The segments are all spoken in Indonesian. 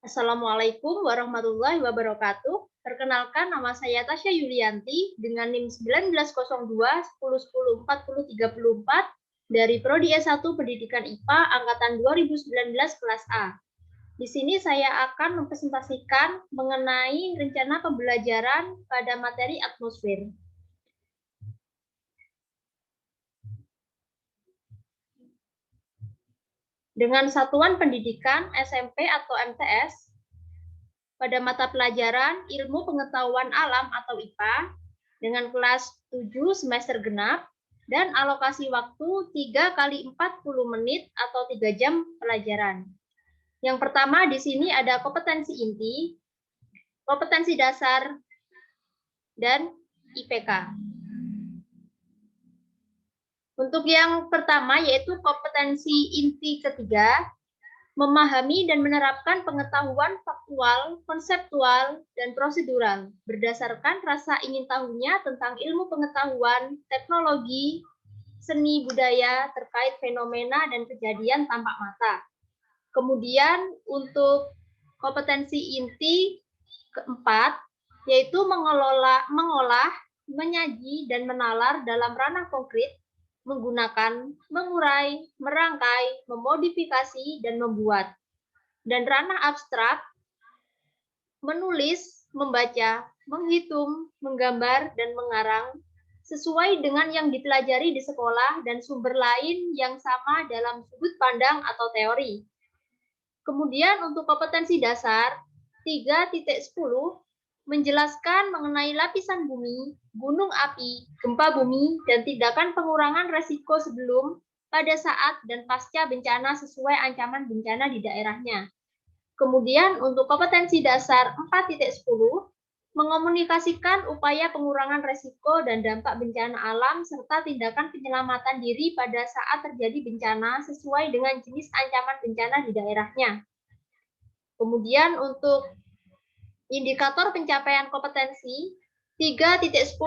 Assalamualaikum warahmatullahi wabarakatuh. Perkenalkan, nama saya Tasya Yulianti dengan NIM 1902 10 10 40 34 dari Prodi S1 Pendidikan IPA angkatan 2019 kelas A. Di sini saya akan mempresentasikan mengenai rencana pembelajaran pada materi atmosfer. Dengan satuan pendidikan SMP atau MTS, pada mata pelajaran Ilmu Pengetahuan Alam atau IPA dengan kelas 7 semester genap dan alokasi waktu 3 kali 40 menit atau 3 jam pelajaran. Yang pertama di sini ada kompetensi inti, kompetensi dasar, dan IPK. Untuk yang pertama yaitu kompetensi inti ketiga, memahami dan menerapkan pengetahuan faktual, konseptual, dan prosedural berdasarkan rasa ingin tahunya tentang ilmu pengetahuan, teknologi, seni budaya terkait fenomena dan kejadian tampak mata. Kemudian untuk kompetensi inti keempat, yaitu mengolah, menyaji, dan menalar dalam ranah konkret, menggunakan, mengurai, merangkai, memodifikasi, dan membuat. Dan ranah abstrak, menulis, membaca, menghitung, menggambar, dan mengarang, sesuai dengan yang dipelajari di sekolah dan sumber lain yang sama dalam sudut pandang atau teori. Kemudian untuk kompetensi dasar, 3.10 menjelaskan mengenai lapisan bumi, gunung api, gempa bumi, dan tindakan pengurangan resiko sebelum, pada saat, dan pasca bencana sesuai ancaman bencana di daerahnya. Kemudian untuk kompetensi dasar 4.10, mengomunikasikan upaya pengurangan resiko dan dampak bencana alam serta tindakan penyelamatan diri pada saat terjadi bencana sesuai dengan jenis ancaman bencana di daerahnya. Kemudian untuk indikator pencapaian kompetensi 3.10.1,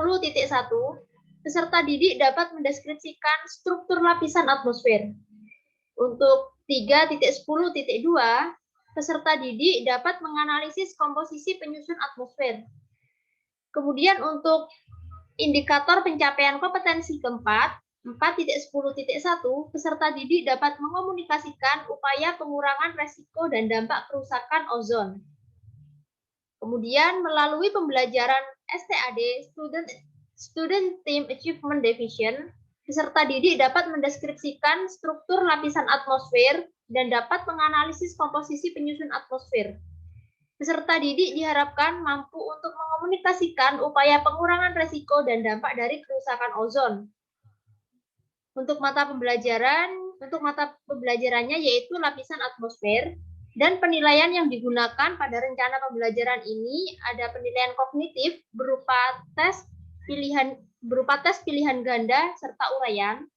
peserta didik dapat mendeskripsikan struktur lapisan atmosfer. Untuk 3.10.2, peserta didik dapat menganalisis komposisi penyusun atmosfer. Kemudian untuk indikator pencapaian kompetensi keempat, 4.10.1, peserta didik dapat mengomunikasikan upaya pengurangan resiko dan dampak kerusakan ozon. Kemudian melalui pembelajaran STAD, Student Team Achievement Division, peserta didik dapat mendeskripsikan struktur lapisan atmosfer dan dapat menganalisis komposisi penyusun atmosfer. Peserta didik diharapkan mampu untuk mengomunikasikan upaya pengurangan resiko dan dampak dari kerusakan ozon. Untuk mata pembelajarannya yaitu lapisan atmosfer, dan penilaian yang digunakan pada rencana pembelajaran ini ada penilaian kognitif berupa tes pilihan ganda serta uraian.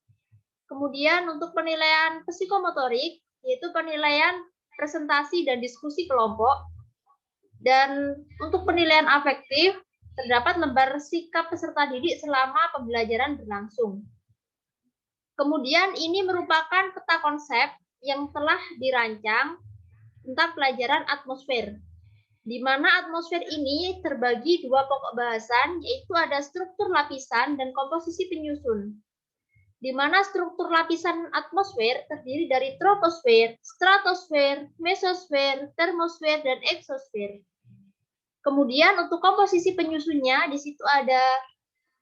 Kemudian untuk penilaian psikomotorik yaitu penilaian presentasi dan diskusi kelompok. Dan untuk penilaian afektif terdapat lembar sikap peserta didik selama pembelajaran berlangsung. Kemudian ini merupakan peta konsep yang telah dirancang tentang pelajaran atmosfer, di mana atmosfer ini terbagi dua pokok bahasan, yaitu ada struktur lapisan dan komposisi penyusun, di mana struktur lapisan atmosfer terdiri dari troposfer, stratosfer, mesosfer, termosfer, dan eksosfer. Kemudian untuk komposisi penyusunnya, di situ ada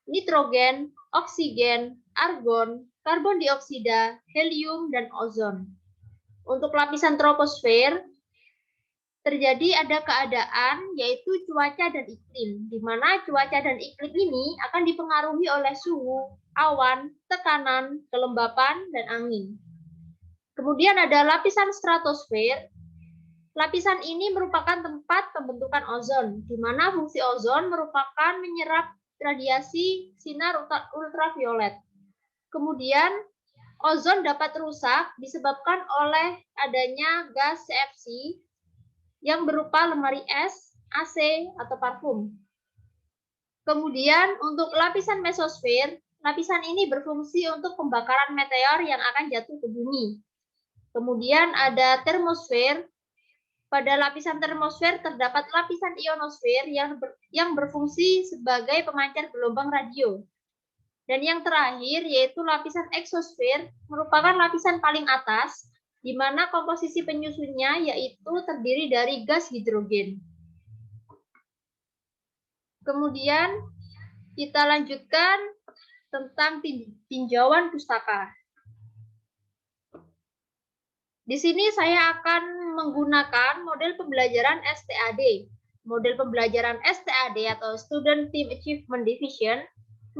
nitrogen, oksigen, argon, karbon dioksida, helium, dan ozon. Untuk lapisan troposfer, terjadi ada keadaan yaitu cuaca dan iklim, di mana cuaca dan iklim ini akan dipengaruhi oleh suhu, awan, tekanan, kelembapan, dan angin. Kemudian ada lapisan stratosfer. Lapisan ini merupakan tempat pembentukan ozon, di mana fungsi ozon merupakan menyerap radiasi sinar ultraviolet. Kemudian ozon dapat rusak disebabkan oleh adanya gas CFC yang berupa lemari es, AC, atau parfum. Kemudian untuk lapisan mesosfer, lapisan ini berfungsi untuk pembakaran meteor yang akan jatuh ke bumi. Kemudian ada termosfer. Pada lapisan termosfer terdapat lapisan ionosfer yang berfungsi sebagai pemancar gelombang radio. Dan yang terakhir yaitu lapisan eksosfer merupakan lapisan paling atas, di mana komposisi penyusunnya yaitu terdiri dari gas hidrogen. Kemudian kita lanjutkan tentang tinjauan pustaka. Di sini saya akan menggunakan model pembelajaran STAD. Model pembelajaran STAD atau Student Team Achievement Division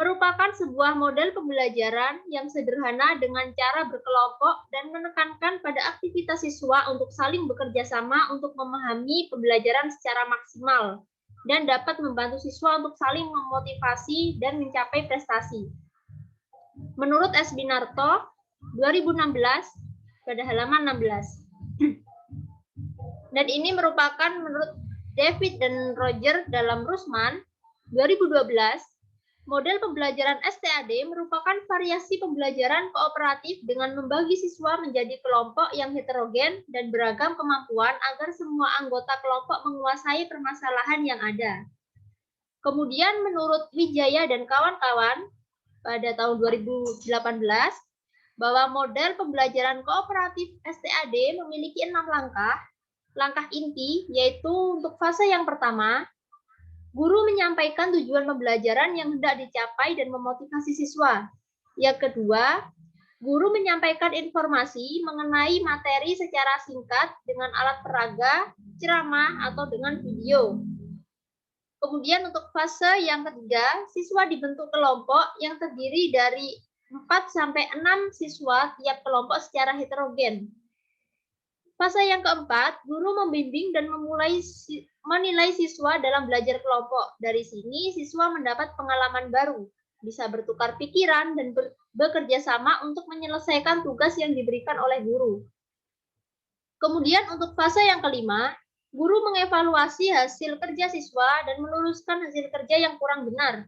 merupakan sebuah model pembelajaran yang sederhana dengan cara berkelompok dan menekankan pada aktivitas siswa untuk saling bekerja sama untuk memahami pembelajaran secara maksimal dan dapat membantu siswa untuk saling memotivasi dan mencapai prestasi. Menurut S. Binarto, 2016, pada halaman 16. Dan ini merupakan menurut David dan Roger dalam Rusman 2012, model pembelajaran STAD merupakan variasi pembelajaran kooperatif dengan membagi siswa menjadi kelompok yang heterogen dan beragam kemampuan agar semua anggota kelompok menguasai permasalahan yang ada. Kemudian menurut Wijaya dan kawan-kawan pada tahun 2018, bahwa model pembelajaran kooperatif STAD memiliki 6 langkah. Langkah inti yaitu untuk fase yang pertama, guru menyampaikan tujuan pembelajaran yang hendak dicapai dan memotivasi siswa. Yang kedua, guru menyampaikan informasi mengenai materi secara singkat dengan alat peraga, ceramah, atau dengan video. Kemudian untuk fase yang ketiga, siswa dibentuk kelompok yang terdiri dari 4-6 siswa tiap kelompok secara heterogen. Fase yang keempat, guru membimbing dan menilai siswa dalam belajar kelompok. Dari sini, siswa mendapat pengalaman baru, bisa bertukar pikiran dan bekerja sama untuk menyelesaikan tugas yang diberikan oleh guru. Kemudian untuk fase yang kelima, guru mengevaluasi hasil kerja siswa dan meluruskan hasil kerja yang kurang benar.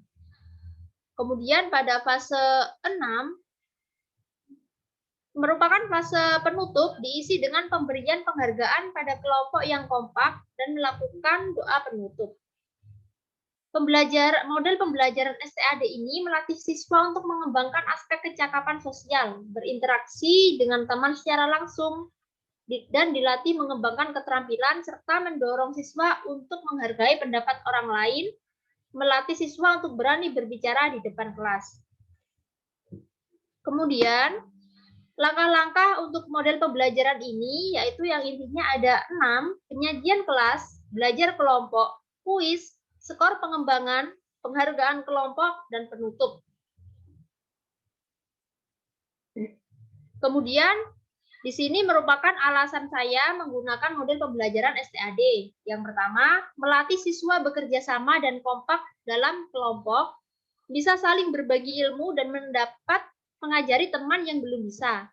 Kemudian pada fase 6, merupakan fase penutup diisi dengan pemberian penghargaan pada kelompok yang kompak dan melakukan doa penutup. Model pembelajaran STAD ini melatih siswa untuk mengembangkan aspek kecakapan sosial, berinteraksi dengan teman secara langsung, dan dilatih mengembangkan keterampilan serta mendorong siswa untuk menghargai pendapat orang lain, melatih siswa untuk berani berbicara di depan kelas. Kemudian, langkah-langkah untuk model pembelajaran ini yaitu yang intinya ada 6, penyajian kelas, belajar kelompok, kuis, skor pengembangan, penghargaan kelompok, dan penutup. Kemudian, di sini merupakan alasan saya menggunakan model pembelajaran STAD. Yang pertama, melatih siswa bekerja sama dan kompak dalam kelompok, bisa saling berbagi ilmu dan mengajari teman yang belum bisa.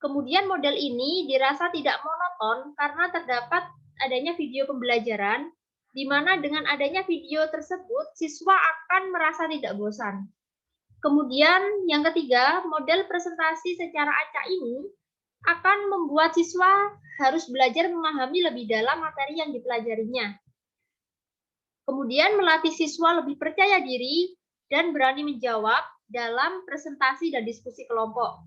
Kemudian model ini dirasa tidak monoton karena terdapat adanya video pembelajaran, di mana dengan adanya video tersebut, siswa akan merasa tidak bosan. Kemudian yang ketiga, model presentasi secara acak ini akan membuat siswa harus belajar memahami lebih dalam materi yang dipelajarinya. Kemudian melatih siswa lebih percaya diri dan berani menjawab dalam presentasi dan diskusi kelompok.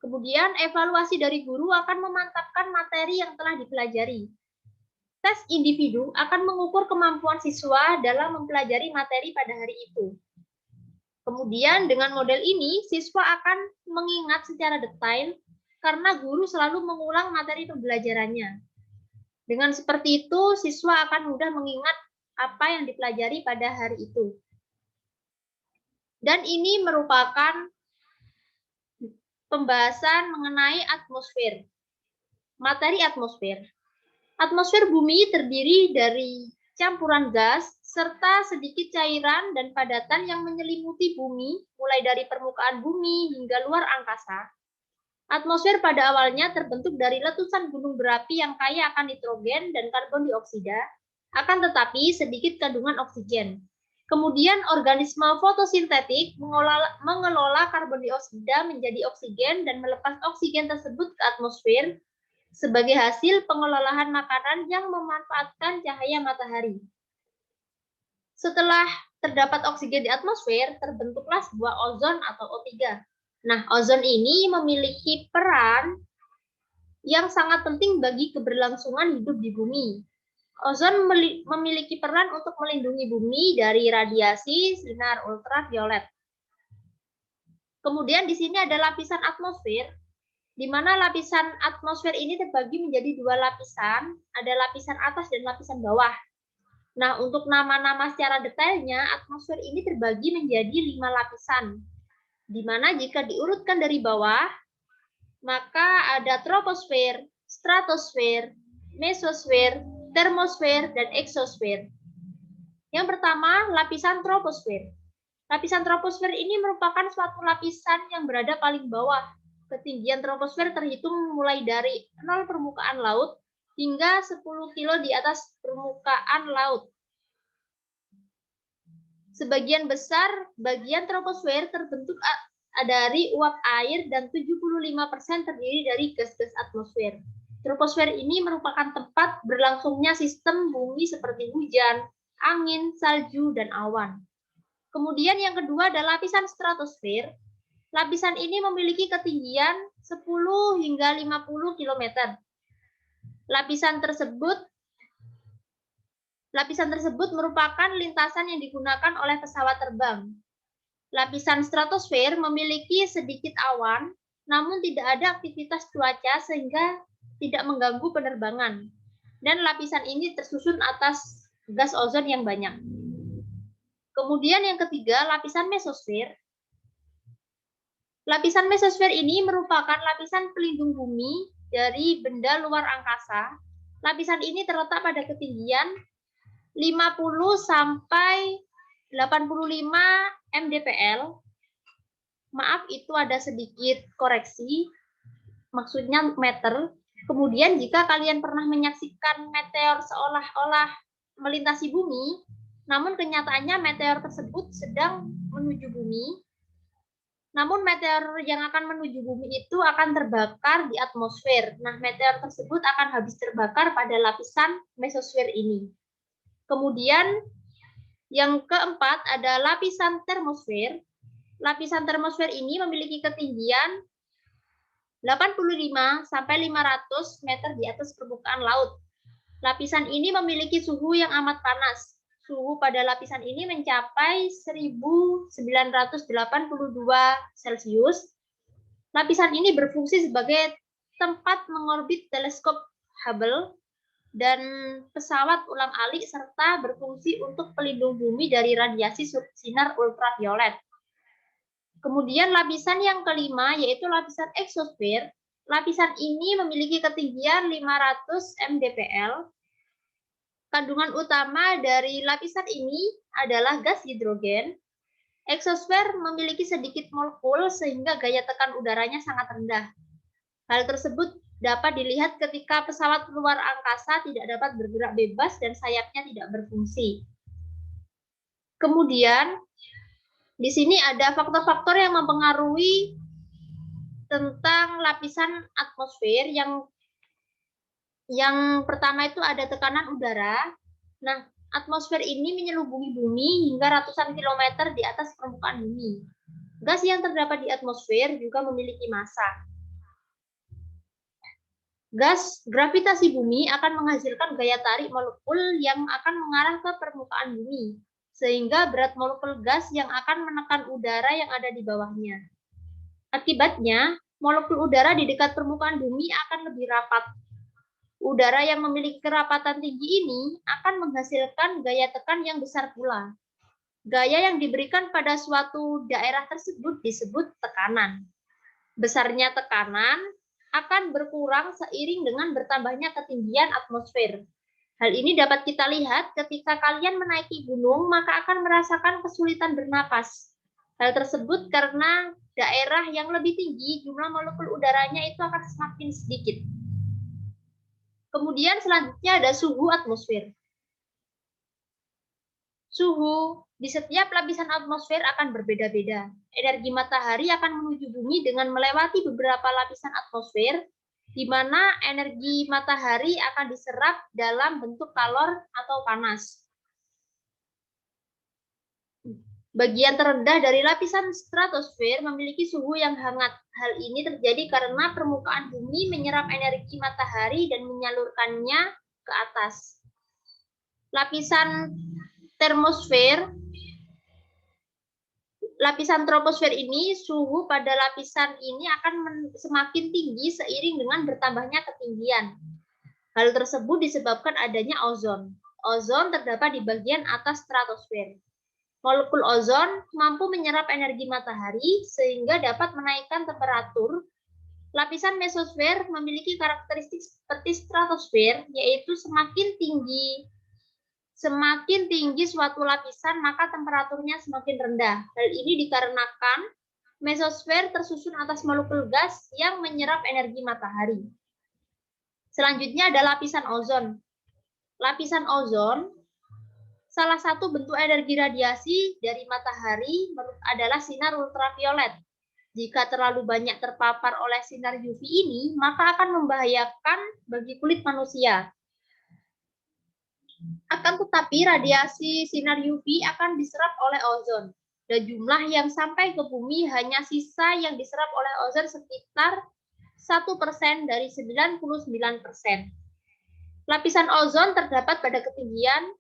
Kemudian evaluasi dari guru akan memantapkan materi yang telah dipelajari. Tes individu akan mengukur kemampuan siswa dalam mempelajari materi pada hari itu. Kemudian dengan model ini, siswa akan mengingat secara detail karena guru selalu mengulang materi pembelajarannya. Dengan seperti itu, siswa akan mudah mengingat apa yang dipelajari pada hari itu. Dan ini merupakan pembahasan mengenai atmosfer. Materi atmosfer. Atmosfer bumi terdiri dari campuran gas serta sedikit cairan dan padatan yang menyelimuti bumi, mulai dari permukaan bumi hingga luar angkasa. Atmosfer pada awalnya terbentuk dari letusan gunung berapi yang kaya akan nitrogen dan karbon dioksida, akan tetapi sedikit kandungan oksigen. Kemudian organisme fotosintetik mengelola karbon dioksida menjadi oksigen dan melepas oksigen tersebut ke atmosfer sebagai hasil pengelolaan makanan yang memanfaatkan cahaya matahari. Setelah terdapat oksigen di atmosfer, terbentuklah sebuah ozon atau O3. Nah, ozon ini memiliki peran yang sangat penting bagi keberlangsungan hidup di bumi. Ozon memiliki peran untuk melindungi bumi dari radiasi sinar ultraviolet. Kemudian di sini ada lapisan atmosfer, di mana lapisan atmosfer ini terbagi menjadi dua lapisan, ada lapisan atas dan lapisan bawah. Nah, untuk nama-nama secara detailnya, atmosfer ini terbagi menjadi 5 lapisan, di mana jika diurutkan dari bawah, maka ada troposfer, stratosfer, mesosfer, termosfer, dan eksosfer. Yang pertama, lapisan troposfer. Lapisan troposfer ini merupakan suatu lapisan yang berada paling bawah. Ketinggian troposfer terhitung mulai dari 0 permukaan laut hingga 10 kilo di atas permukaan laut. Sebagian besar bagian troposfer terbentuk dari uap air dan 75% terdiri dari gas-gas atmosfer. Troposfer ini merupakan tempat berlangsungnya sistem bumi seperti hujan, angin, salju, dan awan. Kemudian yang kedua adalah lapisan stratosfer. Lapisan ini memiliki ketinggian 10 hingga 50 km. Lapisan tersebut merupakan lintasan yang digunakan oleh pesawat terbang. Lapisan stratosfer memiliki sedikit awan, namun tidak ada aktivitas cuaca sehingga tidak mengganggu penerbangan. Dan lapisan ini tersusun atas gas ozon yang banyak. Kemudian yang ketiga, lapisan mesosfer. Lapisan mesosfer ini merupakan lapisan pelindung bumi dari benda luar angkasa. Lapisan ini terletak pada ketinggian 50 sampai 85 mdpl. Maaf, itu ada sedikit koreksi, maksudnya meter. Kemudian jika kalian pernah menyaksikan meteor seolah-olah melintasi bumi, namun kenyataannya meteor tersebut sedang menuju bumi. Namun meteor yang akan menuju bumi itu akan terbakar di atmosfer. Nah, meteor tersebut akan habis terbakar pada lapisan mesosfer ini. Kemudian yang keempat ada lapisan termosfer. Lapisan termosfer ini memiliki ketinggian 85 sampai 500 meter di atas permukaan laut. Lapisan ini memiliki suhu yang amat panas. Suhu pada lapisan ini mencapai 1982 Celcius. Lapisan ini berfungsi sebagai tempat mengorbit teleskop Hubble dan pesawat ulang-alik serta berfungsi untuk pelindung bumi dari radiasi sinar ultraviolet. Kemudian lapisan yang kelima yaitu lapisan eksosfer. Lapisan ini memiliki ketinggian 500 mdpl. Kandungan utama dari lapisan ini adalah gas hidrogen. Eksosfer memiliki sedikit molekul sehingga gaya tekan udaranya sangat rendah. Hal tersebut dapat dilihat ketika pesawat luar angkasa tidak dapat bergerak bebas dan sayapnya tidak berfungsi. Kemudian, di sini ada faktor-faktor yang mempengaruhi tentang lapisan atmosfer yang pertama itu ada tekanan udara. Nah, atmosfer ini menyelubungi bumi hingga ratusan kilometer di atas permukaan bumi. Gas yang terdapat di atmosfer juga memiliki massa. Gas gravitasi bumi akan menghasilkan gaya tarik molekul yang akan mengarah ke permukaan bumi, sehingga berat molekul gas yang akan menekan udara yang ada di bawahnya. Akibatnya, molekul udara di dekat permukaan bumi akan lebih rapat. Udara yang memiliki kerapatan tinggi ini akan menghasilkan gaya tekan yang besar pula. Gaya yang diberikan pada suatu daerah tersebut disebut tekanan. Besarnya tekanan akan berkurang seiring dengan bertambahnya ketinggian atmosfer. Hal ini dapat kita lihat ketika kalian menaiki gunung, maka akan merasakan kesulitan bernapas. Hal tersebut karena daerah yang lebih tinggi, jumlah molekul udaranya itu akan semakin sedikit. Kemudian selanjutnya ada suhu atmosfer. Suhu di setiap lapisan atmosfer akan berbeda-beda. Energi matahari akan menuju bumi dengan melewati beberapa lapisan atmosfer. di mana energi matahari akan diserap dalam bentuk kalor atau panas. Bagian terendah dari lapisan stratosfer memiliki suhu yang hangat. Hal ini terjadi karena permukaan bumi menyerap energi matahari dan menyalurkannya ke atas. Lapisan termosfer, lapisan troposfer ini, suhu pada lapisan ini akan semakin tinggi seiring dengan bertambahnya ketinggian. Hal tersebut disebabkan adanya ozon. Ozon terdapat di bagian atas stratosfer. Molekul ozon mampu menyerap energi matahari sehingga dapat menaikkan temperatur. Lapisan mesosfer memiliki karakteristik seperti stratosfer, yaitu semakin tinggi suatu lapisan, maka temperaturnya semakin rendah. Hal ini dikarenakan mesosfer tersusun atas molekul gas yang menyerap energi matahari. Selanjutnya ada lapisan ozon. Lapisan ozon, salah satu bentuk energi radiasi dari matahari adalah sinar ultraviolet. Jika terlalu banyak terpapar oleh sinar UV ini, maka akan membahayakan bagi kulit manusia. Akan tetapi radiasi sinar UV akan diserap oleh ozon, dan jumlah yang sampai ke bumi hanya sisa yang diserap oleh ozon sekitar 1% dari 99%. Lapisan ozon terdapat pada ketinggian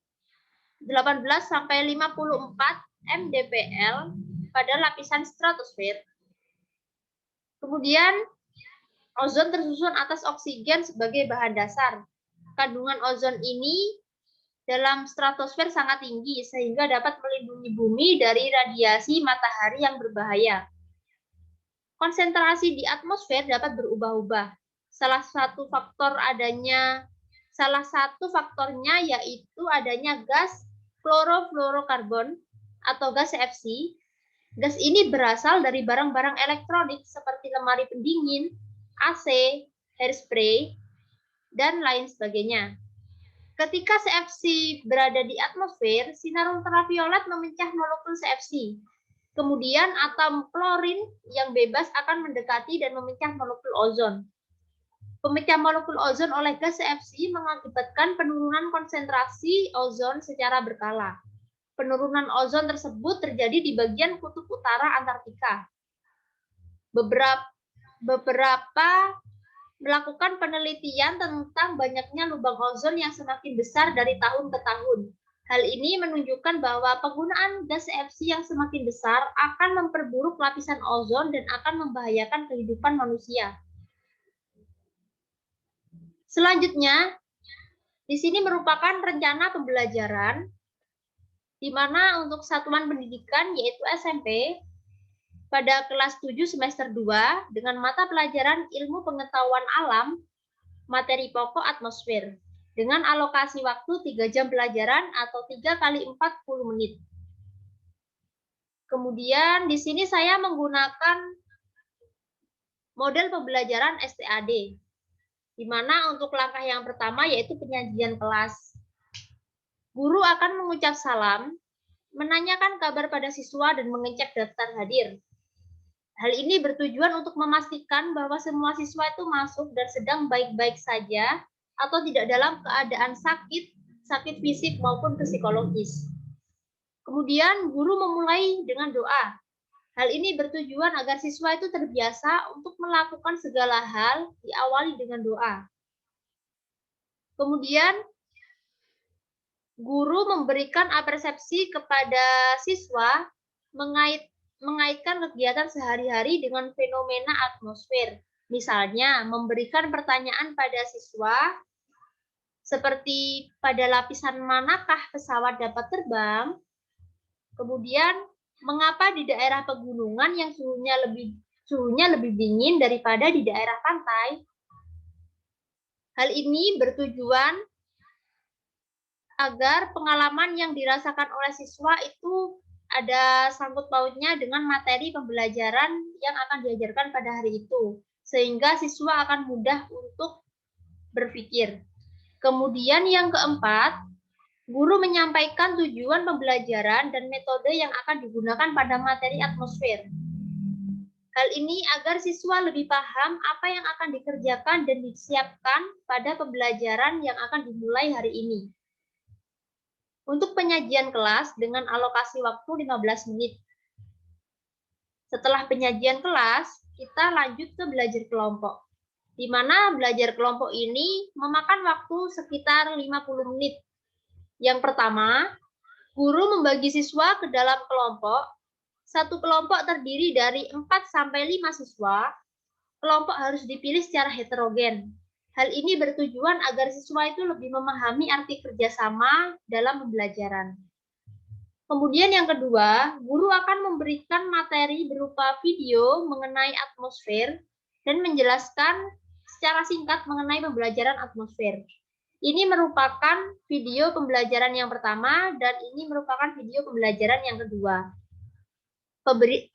18 sampai 54 mdpl pada lapisan stratosfer. Kemudian ozon tersusun atas oksigen sebagai bahan dasar. Kandungan ozon ini dalam stratosfer sangat tinggi sehingga dapat melindungi bumi dari radiasi matahari yang berbahaya. Konsentrasi di atmosfer dapat berubah-ubah. Salah satu faktornya yaitu adanya gas klorofluorokarbon atau gas CFC. Gas ini berasal dari barang-barang elektronik seperti lemari pendingin, AC, hairspray, dan lain sebagainya. Ketika CFC berada di atmosfer, sinar ultraviolet memecah molekul CFC. Kemudian atom klorin yang bebas akan mendekati dan memecah molekul ozon. Pemecah molekul ozon oleh gas CFC mengakibatkan penurunan konsentrasi ozon secara berkala. Penurunan ozon tersebut terjadi di bagian kutub utara Antartika. Beberapa melakukan penelitian tentang banyaknya lubang ozon yang semakin besar dari tahun ke tahun. Hal ini menunjukkan bahwa penggunaan gas CFC yang semakin besar akan memperburuk lapisan ozon dan akan membahayakan kehidupan manusia. Selanjutnya, di sini merupakan rencana pembelajaran di mana untuk satuan pendidikan yaitu SMP pada kelas 7 semester 2 dengan mata pelajaran ilmu pengetahuan alam, materi pokok atmosfer, dengan alokasi waktu 3 jam pelajaran atau 3 kali 40 menit. Kemudian di sini saya menggunakan model pembelajaran STAD, di mana untuk langkah yang pertama yaitu penyajian kelas. Guru akan mengucap salam, menanyakan kabar pada siswa dan mengecek daftar hadir. Hal ini bertujuan untuk memastikan bahwa semua siswa itu masuk dan sedang baik-baik saja atau tidak dalam keadaan sakit fisik maupun psikologis. Kemudian guru memulai dengan doa. Hal ini bertujuan agar siswa itu terbiasa untuk melakukan segala hal diawali dengan doa. Kemudian guru memberikan persepsi kepada siswa mengaitkan kegiatan sehari-hari dengan fenomena atmosfer. Misalnya, memberikan pertanyaan pada siswa seperti pada lapisan manakah pesawat dapat terbang? Kemudian, mengapa di daerah pegunungan yang suhunya lebih dingin daripada di daerah pantai? Hal ini bertujuan agar pengalaman yang dirasakan oleh siswa itu ada sangkut pautnya dengan materi pembelajaran yang akan diajarkan pada hari itu, sehingga siswa akan mudah untuk berpikir. Kemudian yang keempat, guru menyampaikan tujuan pembelajaran dan metode yang akan digunakan pada materi atmosfer. Hal ini agar siswa lebih paham apa yang akan dikerjakan dan disiapkan pada pembelajaran yang akan dimulai hari ini. Untuk penyajian kelas dengan alokasi waktu 15 menit. Setelah penyajian kelas, kita lanjut ke belajar kelompok, di mana belajar kelompok ini memakan waktu sekitar 50 menit. Yang pertama, guru membagi siswa ke dalam kelompok. Satu kelompok terdiri dari 4-5 siswa. Kelompok harus dipilih secara heterogen. Hal ini bertujuan agar siswa itu lebih memahami arti kerjasama dalam pembelajaran. Kemudian yang kedua, guru akan memberikan materi berupa video mengenai atmosfer dan menjelaskan secara singkat mengenai pembelajaran atmosfer. Ini merupakan video pembelajaran yang pertama dan ini merupakan video pembelajaran yang kedua.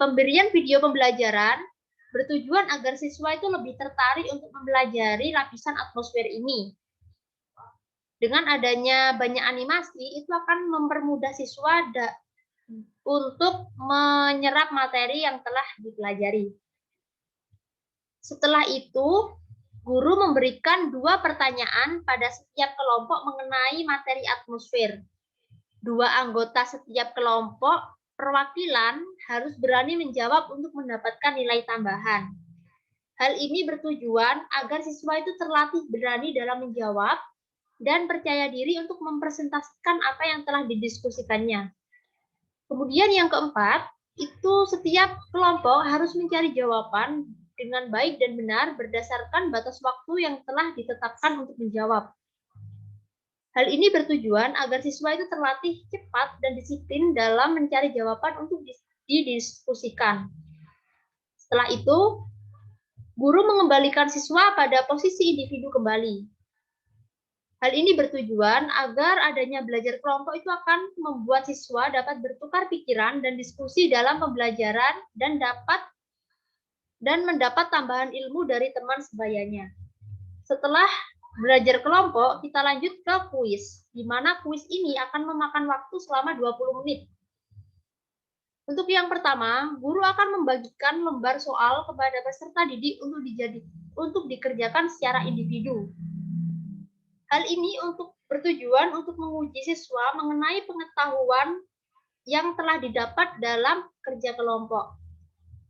Pemberian video pembelajaran bertujuan agar siswa itu lebih tertarik untuk mempelajari lapisan atmosfer ini. Dengan adanya banyak animasi, itu akan mempermudah siswa untuk menyerap materi yang telah dipelajari. Setelah itu, guru memberikan 2 pertanyaan pada setiap kelompok mengenai materi atmosfer. 2 anggota setiap kelompok perwakilan harus berani menjawab untuk mendapatkan nilai tambahan. Hal ini bertujuan agar siswa itu terlatih berani dalam menjawab dan percaya diri untuk mempresentasikan apa yang telah didiskusikannya. Kemudian yang keempat, itu setiap kelompok harus mencari jawaban dengan baik dan benar berdasarkan batas waktu yang telah ditetapkan untuk menjawab. Hal ini bertujuan agar siswa itu terlatih cepat dan disiplin dalam mencari jawaban untuk didiskusikan. Setelah itu, guru mengembalikan siswa pada posisi individu kembali. Hal ini bertujuan agar adanya belajar kelompok itu akan membuat siswa dapat bertukar pikiran dan diskusi dalam pembelajaran dan mendapat tambahan ilmu dari teman sebayanya. Setelah belajar kelompok, kita lanjut ke kuis, di mana kuis ini akan memakan waktu selama 20 menit. Untuk yang pertama, guru akan membagikan lembar soal kepada peserta didik untuk dikerjakan secara individu. Hal ini bertujuan untuk menguji siswa mengenai pengetahuan yang telah didapat dalam kerja kelompok.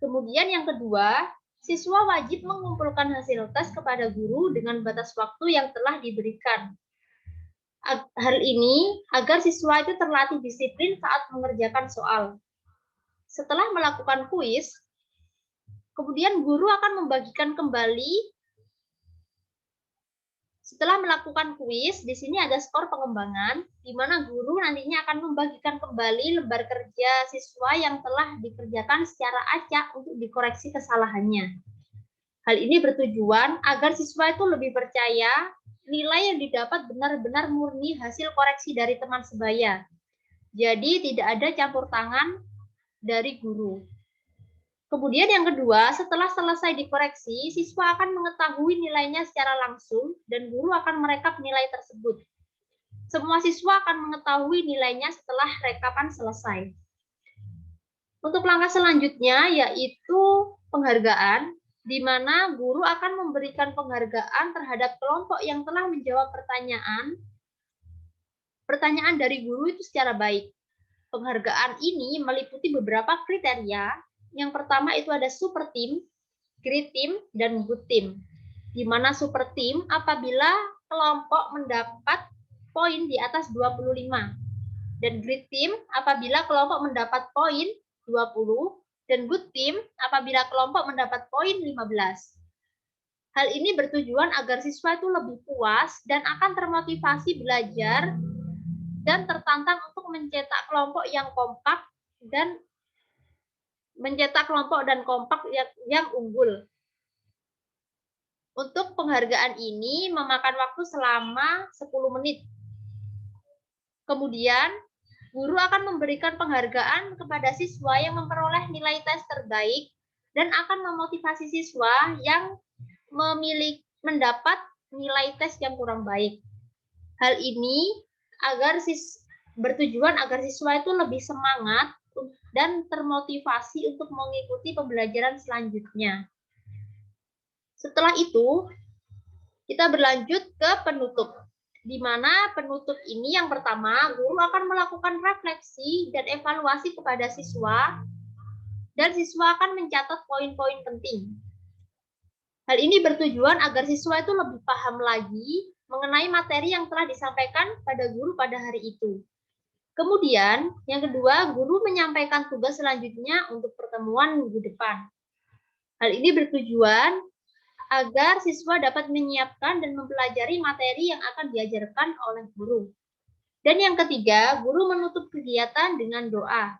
Kemudian yang kedua, siswa wajib mengumpulkan hasil tes kepada guru dengan batas waktu yang telah diberikan. Hal ini agar siswa itu terlatih disiplin saat mengerjakan soal. Setelah melakukan kuis, kemudian guru akan membagikan kembali. Setelah melakukan kuis, di sini ada skor pengembangan, di mana guru nantinya akan membagikan kembali lembar kerja siswa yang telah dikerjakan secara acak untuk dikoreksi kesalahannya. Hal ini bertujuan agar siswa itu lebih percaya nilai yang didapat benar-benar murni hasil koreksi dari teman sebaya. Jadi tidak ada campur tangan dari guru. Kemudian yang kedua, setelah selesai dikoreksi, siswa akan mengetahui nilainya secara langsung dan guru akan merekap nilai tersebut. Semua siswa akan mengetahui nilainya setelah rekapan selesai. Untuk langkah selanjutnya yaitu penghargaan, di mana guru akan memberikan penghargaan terhadap kelompok yang telah menjawab pertanyaan dari guru itu secara baik. Penghargaan ini meliputi beberapa kriteria. Yang pertama itu ada super team, great team, dan good team. Di mana super team apabila kelompok mendapat poin di atas 25. Dan great team apabila kelompok mendapat poin 20. Dan good team apabila kelompok mendapat poin 15. Hal ini bertujuan agar siswa itu lebih puas dan akan termotivasi belajar dan tertantang untuk mencetak kelompok yang kompak dan yang unggul. Untuk penghargaan ini memakan waktu selama 10 menit. Kemudian, guru akan memberikan penghargaan kepada siswa yang memperoleh nilai tes terbaik dan akan memotivasi siswa yang mendapat nilai tes yang kurang baik. Hal ini bertujuan agar siswa itu lebih semangat dan termotivasi untuk mengikuti pembelajaran selanjutnya. Setelah itu, kita berlanjut ke penutup, di mana penutup ini yang pertama, guru akan melakukan refleksi dan evaluasi kepada siswa, dan siswa akan mencatat poin-poin penting. Hal ini bertujuan agar siswa itu lebih paham lagi mengenai materi yang telah disampaikan pada guru pada hari itu. Kemudian, yang kedua, guru menyampaikan tugas selanjutnya untuk pertemuan minggu depan. Hal ini bertujuan agar siswa dapat menyiapkan dan mempelajari materi yang akan diajarkan oleh guru. Dan yang ketiga, guru menutup kegiatan dengan doa,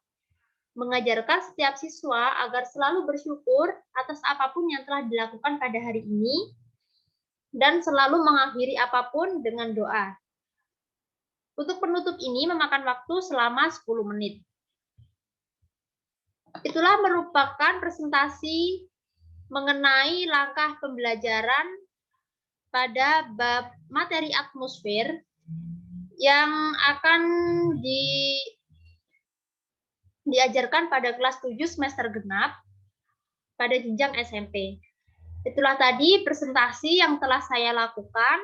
mengajarkan setiap siswa agar selalu bersyukur atas apapun yang telah dilakukan pada hari ini, dan selalu mengakhiri apapun dengan doa. Untuk penutup ini memakan waktu selama 10 menit. Itulah merupakan presentasi mengenai langkah pembelajaran pada bab materi atmosfer yang akan diajarkan pada kelas 7 semester genap pada jenjang SMP. Itulah tadi presentasi yang telah saya lakukan.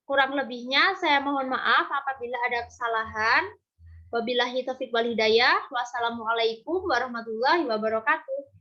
Kurang lebihnya saya mohon maaf apabila ada kesalahan. Wabillahi taufiq wal hidayah. Wassalamualaikum warahmatullahi wabarakatuh.